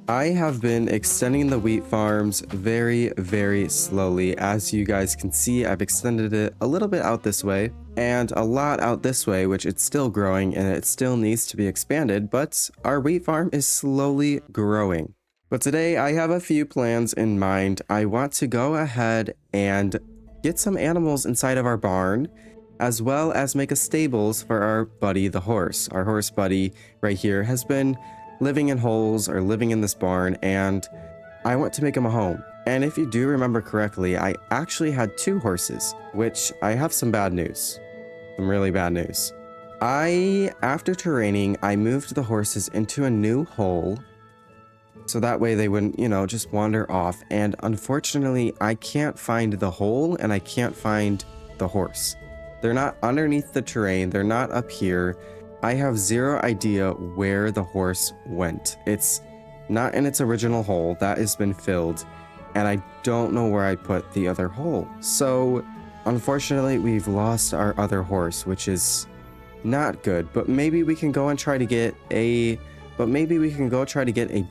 I have been extending the wheat farms very, very slowly. As you guys can see, I've extended it a little bit out this way and a lot out this way, which it's still growing and it still needs to be expanded, but our wheat farm is slowly growing. But today I have a few plans in mind. I want to go ahead and get some animals inside of our barn, as well as make a stables for our buddy the horse. Our horse buddy right here has been living in holes or living in this barn, and I want to make him a home. And if you do remember correctly, I actually had 2 horses, which I have some bad news. Some really bad news. After terraining, I moved the horses into a new hole so that way they wouldn't, just wander off. And unfortunately, I can't find the hole and I can't find the horse. They're not underneath the terrain. They're not up here. I have zero idea where the horse went. It's not in its original hole. That has been filled. And I don't know where I put the other hole. So, unfortunately, we've lost our other horse, which is not good. But maybe we can go and try to get a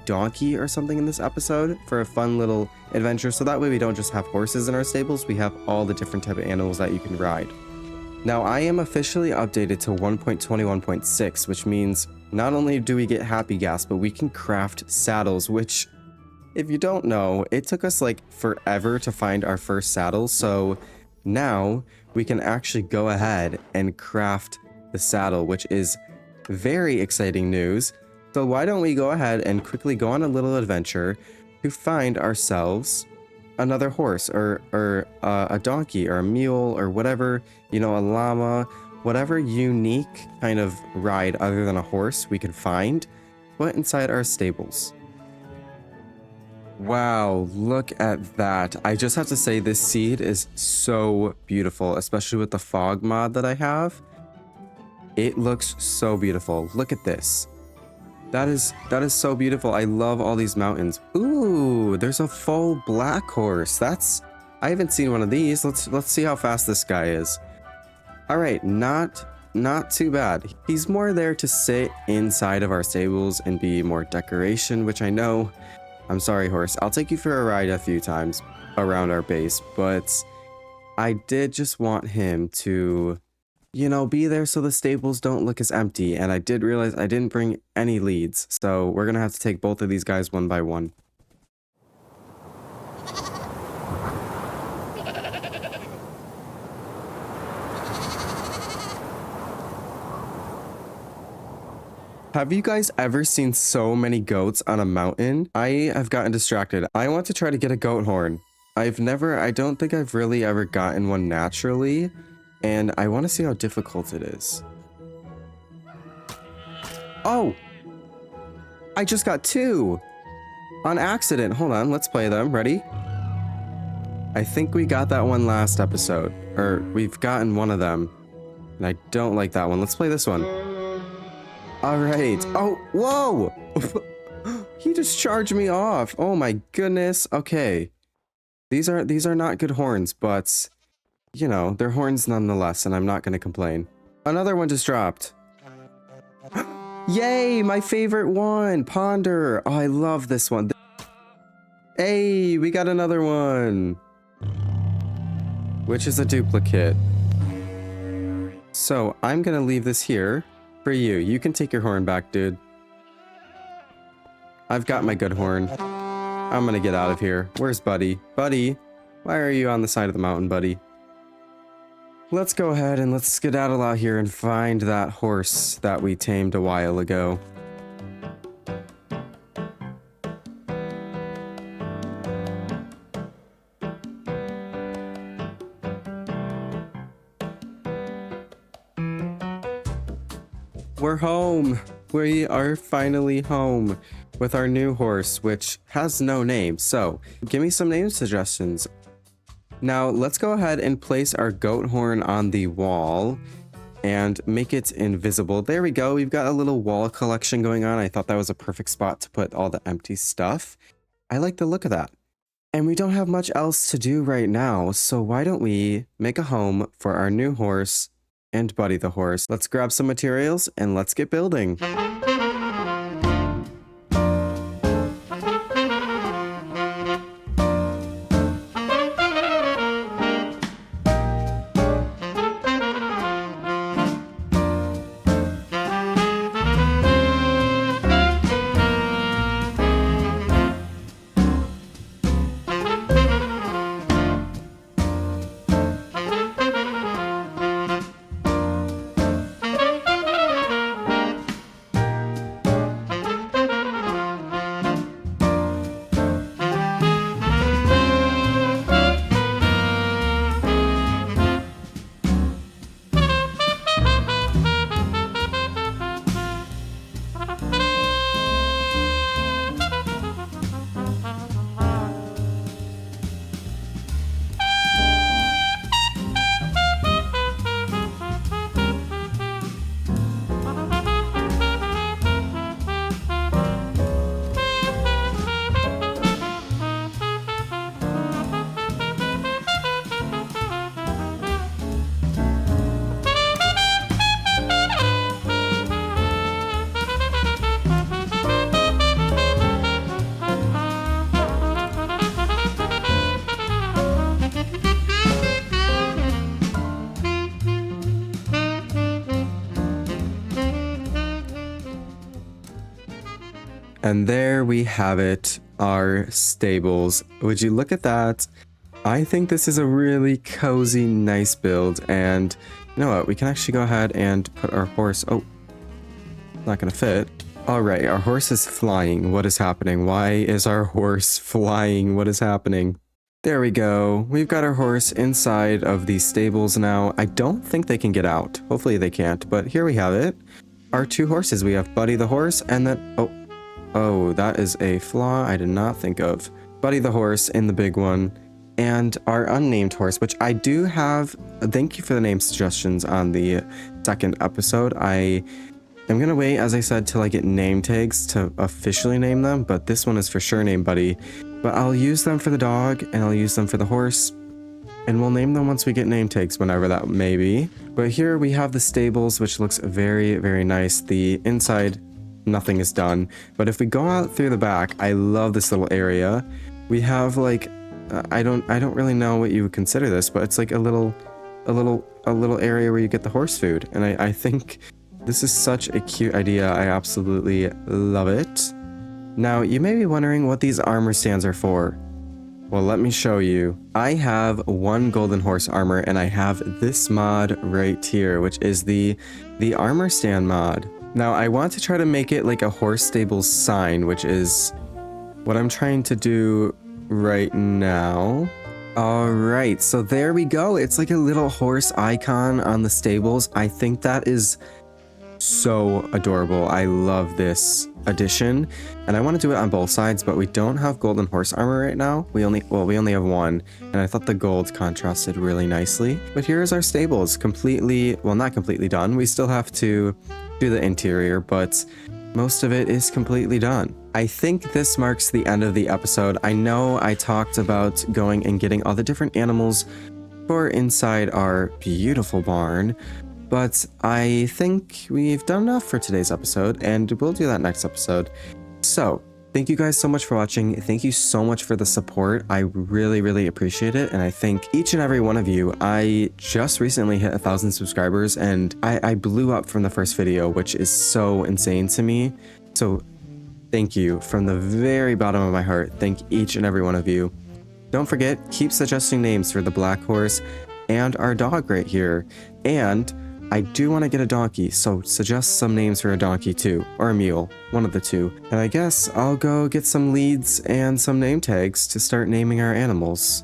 donkey or something in this episode for a fun little adventure. So that way we don't just have horses in our stables. We have all the different type of animals that you can ride. Now, I am officially updated to 1.21.6, which means not only do we get happy gas, but we can craft saddles, which, if you don't know, it took us like forever to find our first saddle. So now we can actually go ahead and craft the saddle, which is very exciting news. So why don't we go ahead and quickly go on a little adventure to find ourselves another horse or a donkey or a mule or whatever, a llama, whatever unique kind of ride other than a horse we can find, put inside our stables. Wow, look at that. I just have to say this seed is so beautiful, especially with the fog mod that I have. It looks so beautiful. Look at this. That is so beautiful. I love all these mountains. Ooh, there's a full black horse. I haven't seen one of these. Let's see how fast this guy is. All right, not too bad. He's more there to sit inside of our stables and be more decoration, which I know. I'm sorry, horse. I'll take you for a ride a few times around our base, but I did just want him to be there so the stables don't look as empty. And I did realize I didn't bring any leads. So we're going to have to take both of these guys one by one. Have you guys ever seen so many goats on a mountain? I have gotten distracted. I want to try to get a goat horn. I don't think I've really ever gotten one naturally. And I want to see how difficult it is. Oh! I just got 2! On accident. Hold on, let's play them. Ready? I think we got that one last episode. Or, we've gotten one of them. And I don't like that one. Let's play this one. Alright. Oh, whoa! He just charged me off. Oh my goodness. Okay. These are not good horns, but they're horns nonetheless, and I'm not going to complain. Another one just dropped. Yay, my favorite one, Ponder. Oh, I love this one. Hey, we got another one. Which is a duplicate. So, I'm going to leave this here for you. You can take your horn back, dude. I've got my good horn. I'm going to get out of here. Where's Buddy? Buddy, why are you on the side of the mountain, buddy? Let's go ahead and let's skedaddle out here and find that horse that we tamed a while ago. We're home! We are finally home with our new horse, which has no name. So, give me some name suggestions. Now, let's go ahead and place our goat horn on the wall and make it invisible. There we go. We've got a little wall collection going on. I thought that was a perfect spot to put all the empty stuff. I like the look of that. And we don't have much else to do right now, so why don't we make a home for our new horse and Buddy the horse. Let's grab some materials and let's get building. And there we have it, our stables. Would you look at that? I think this is a really cozy, nice build, and you know what? We can actually go ahead and put our horse... Oh, not gonna fit. Alright, our horse is flying. What is happening? Why is our horse flying? What is happening? There we go. We've got our horse inside of these stables now. I don't think they can get out. Hopefully they can't, but here we have it. Our two horses. We have Buddy the horse and then... Oh, that is a flaw I did not think of. Buddy the horse in the big one. And our unnamed horse, which I do have... Thank you for the name suggestions on the second episode. I'm gonna wait, as I said, till I get name tags to officially name them, but this one is for sure named Buddy. But I'll use them for the dog, and I'll use them for the horse, and we'll name them once we get name tags, whenever that may be. But here we have the stables, which looks very, very nice. The inside, nothing is done. But if we go out through the back, I love this little area. We have like, I don't really know what you would consider this, but it's like a little area where you get the horse food, and I think this is such a cute idea. I absolutely love it. Now, you may be wondering what these armor stands are for. Well, let me show you. I have one golden horse armor, and I have this mod right here, which is the armor stand mod. Now, I want to try to make it like a horse stable sign, which is what I'm trying to do right now. Alright, so there we go. It's like a little horse icon on the stables. I think that is so adorable. I love this addition, and I want to do it on both sides, but we don't have golden horse armor right now. We only have one, and I thought the gold contrasted really nicely. But here's our stables, completely, well, not completely done. We still have to do the interior, but most of it is completely done. I think this marks the end of the episode. I know I talked about going and getting all the different animals for inside our beautiful barn, but I think we've done enough for today's episode, and we'll do that next episode. So, thank you guys so much for watching. Thank you so much for the support. I really, really appreciate it, and I thank each and every one of you. I just recently hit 1,000 subscribers, and I blew up from the first video, which is so insane to me. So, thank you from the very bottom of my heart. Thank each and every one of you. Don't forget, keep suggesting names for the black horse and our dog right here. And I do want to get a donkey, so suggest some names for a donkey too, or a mule, one of the two. And I guess I'll go get some leads and some name tags to start naming our animals.